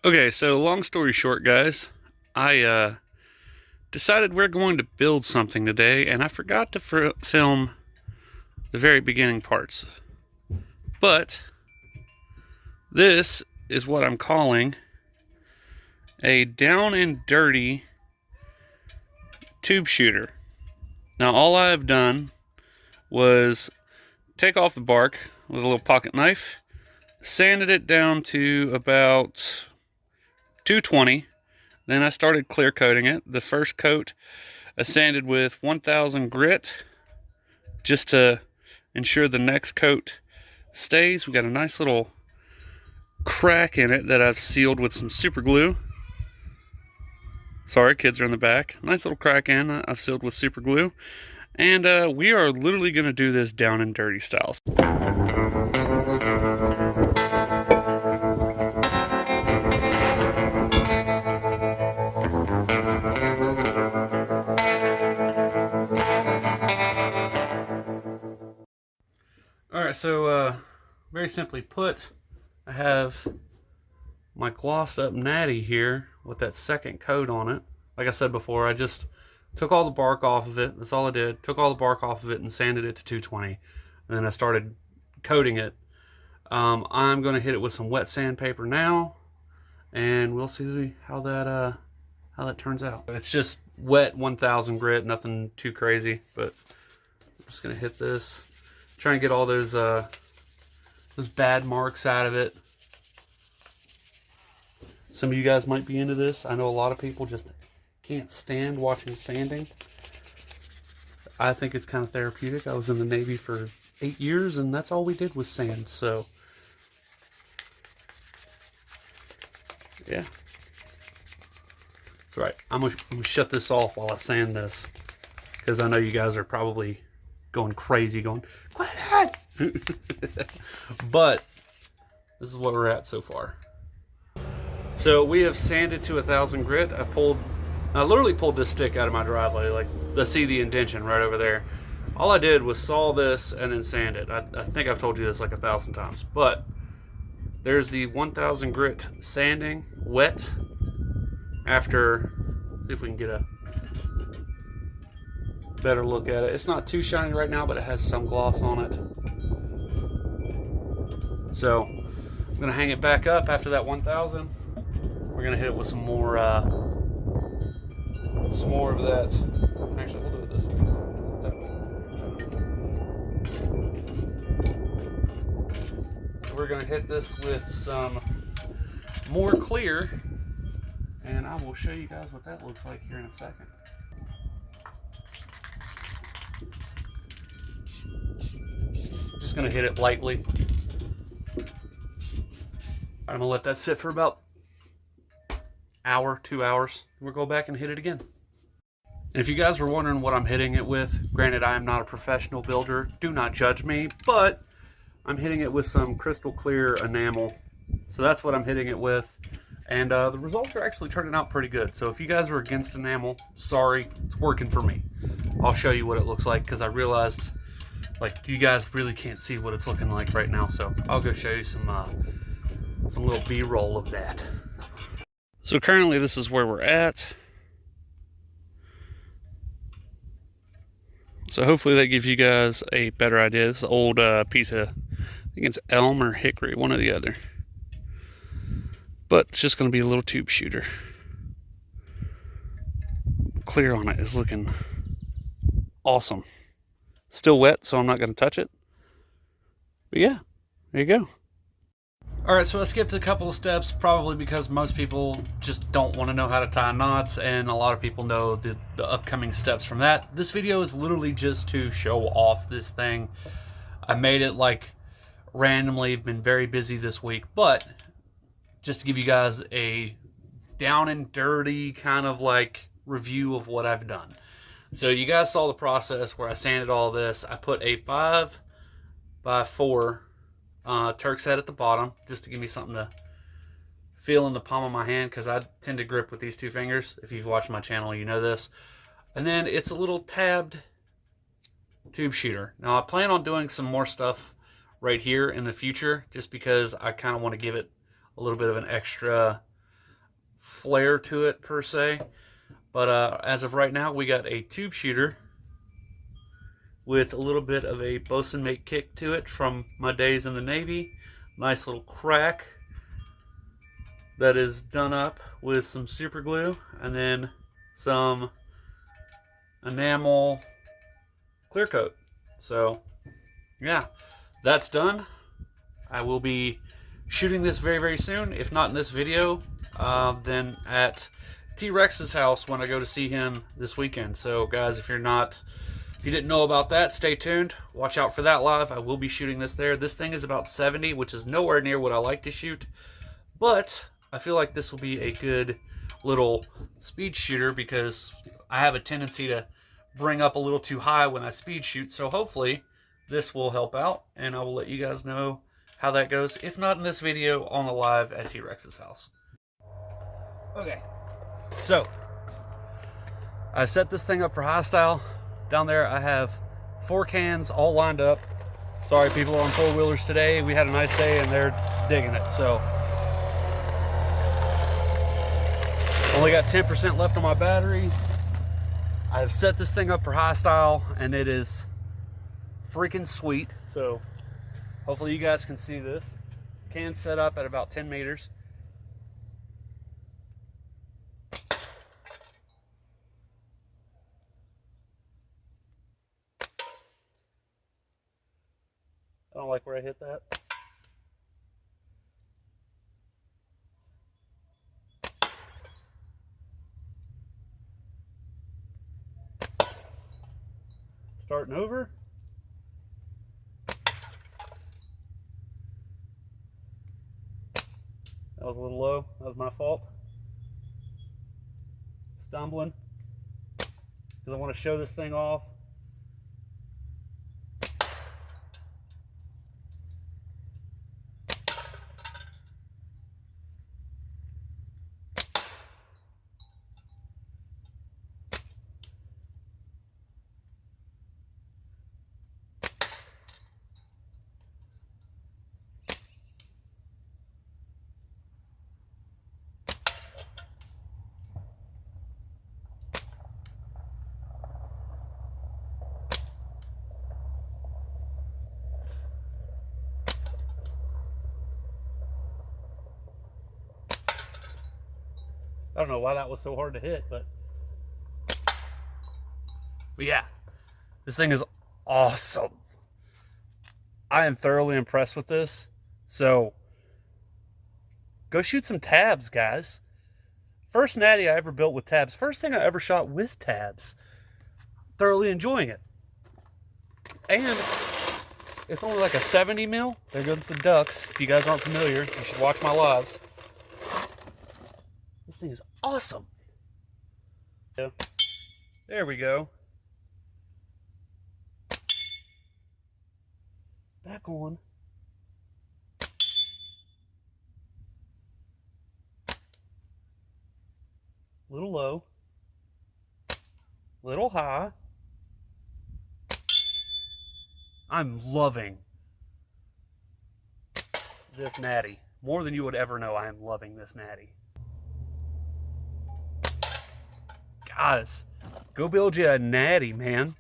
Okay, so long story short, guys, I decided we're going to build something today, and I forgot to film the very beginning parts. But this is what I'm calling a down and dirty tube shooter. Now, all I've done was take off the bark with a little pocket knife, sanded it down to about 220. Then I started clear coating it. The first coat I sanded with 1000 grit just to ensure the next coat stays. We got a nice little crack in it that I've sealed with some super glue. Sorry, kids are in the back. Nice little crack in I've sealed with super glue. And we are literally going to do this down and dirty style. Alright, so very simply put, I have my glossed up natty here with that second coat on it. Like I said before, I just took all the bark off of it. That's all I did. Took all the bark off of it and sanded it to 220. And then I started coating it. I'm going to hit it with some wet sandpaper now, and we'll see how that turns out. It's just wet 1000 grit, nothing too crazy, but I'm just going to hit this. Try and get all those bad marks out of it. Some of you guys might be into this. I know a lot of people just can't stand watching sanding. I think it's kind of therapeutic. I was in the Navy for 8 years, and that's all we did was sand. So, yeah. That's right. I'm gonna shut this off while I sand this, because I know you guys are probably going crazy, going, "Quit it!" But this is what we're at so far. So we have sanded to 1000 grit. I literally pulled this stick out of my driveway. Like, let's see the indentation right over there. All I did was saw this and then sand it. I think I've told you this like 1,000 times, but there's the 1000 grit sanding wet after. See if we can get a better look at it. It's not too shiny right now, but it has some gloss on it. So I'm gonna hang it back up after that 1000. We're gonna hit it with some more of that. Actually, we'll do it this way. So we're gonna hit this with some more clear, and I will show you guys what that looks like here in a second. Just gonna hit it lightly. I'm gonna let that sit for about hour, 2 hours. We'll go back and hit it again. And if you guys were wondering what I'm hitting it with, granted I am not a professional builder, do not judge me, but I'm hitting it with some crystal clear enamel. So that's what I'm hitting it with. And the results are actually turning out pretty good. So if you guys are against enamel, sorry, it's working for me. I'll show you what it looks like, because I realized like you guys really can't see what it's looking like right now. So I'll go show you some little B-roll of that. So currently this is where we're at. So hopefully that gives you guys a better idea. This is an old piece of, I think it's elm or hickory, one or the other. But it's just going to be a little tube shooter. Clear on it is looking awesome. Still wet, so I'm not going to touch it. But yeah, there you go. Alright, so I skipped a couple of steps, probably because most people just don't want to know how to tie knots, and a lot of people know the upcoming steps from that. This video is literally just to show off this thing. I made it like randomly, been very busy this week, but just to give you guys a down and dirty kind of like review of what I've done. So you guys saw the process where I sanded all this. I put a 5x4 Turk's head at the bottom, just to give me something to feel in the palm of my hand, because I tend to grip with these two fingers. If you've watched my channel, you know this. And then it's a little tabbed tube shooter. Now I plan on doing some more stuff right here in the future, just because I kind of want to give it a little bit of an extra flair to it per se. But as of right now, we got a tube shooter with a little bit of a bosun mate kick to it from my days in the Navy. Nice little crack that is done up with some super glue and then some enamel clear coat. So yeah, that's done. I will be shooting this very, very soon. If not in this video, then at T-Rex's house when I go to see him this weekend. So guys, if you didn't know about that, stay tuned. Watch out for that live. I will be shooting this there. This thing is about 70, which is nowhere near what I like to shoot. But I feel like this will be a good little speed shooter because I have a tendency to bring up a little too high when I speed shoot. So hopefully this will help out, and I will let you guys know how that goes. If not in this video, on the live at T-Rex's house. Okay, so I set this thing up for high style. Down there I have 4 cans all lined up. Sorry, people on 4-wheelers today. We had a nice day and they're digging it. So only got 10% left on my battery. I have set this thing up for high style and it is freaking sweet. So hopefully you guys can see this. Can set up at about 10 meters. I don't like where I hit that. Starting over. That was a little low. That was my fault. Stumbling. Because I want to show this thing off. I don't know why that was so hard to hit, but yeah, this thing is awesome. I am thoroughly impressed with this. So go shoot some tabs, guys. First natty I ever built with tabs. First thing I ever shot with tabs. Thoroughly enjoying it. And it's only like a 70 mil. There goes the ducks. If you guys aren't familiar, you should watch my lives. This thing is awesome. Yeah. There we go. Back on. Little low. Little high. I'm loving this natty. More than you would ever know, I am loving this natty. Guys, go build you a natty, man.